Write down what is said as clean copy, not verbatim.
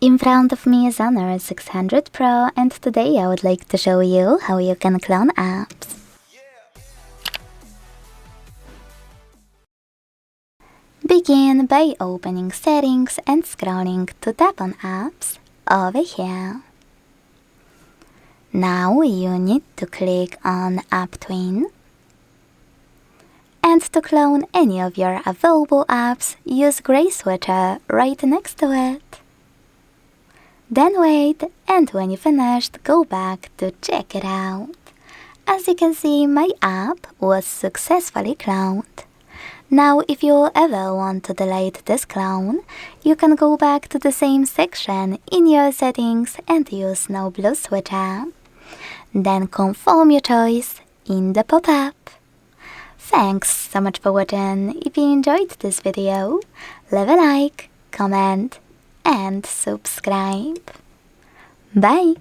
In front of me is Honor 600 Pro, and today I would like to show you how you can clone apps. Begin by opening Settings and scrolling to tap on Apps over here. Now you need to click on AppTwin. And to clone any of your available apps, use gray switcher right next to it. Then wait, and when you finished, go back to check it out. As you can see, my app was successfully cloned. Now if you ever want to delete this clone, you can go back to the same section in your settings and use no blue switcher. Then confirm your choice in the pop-up. Thanks so much for watching. If you enjoyed this video, leave a like, comment, and subscribe. Bye!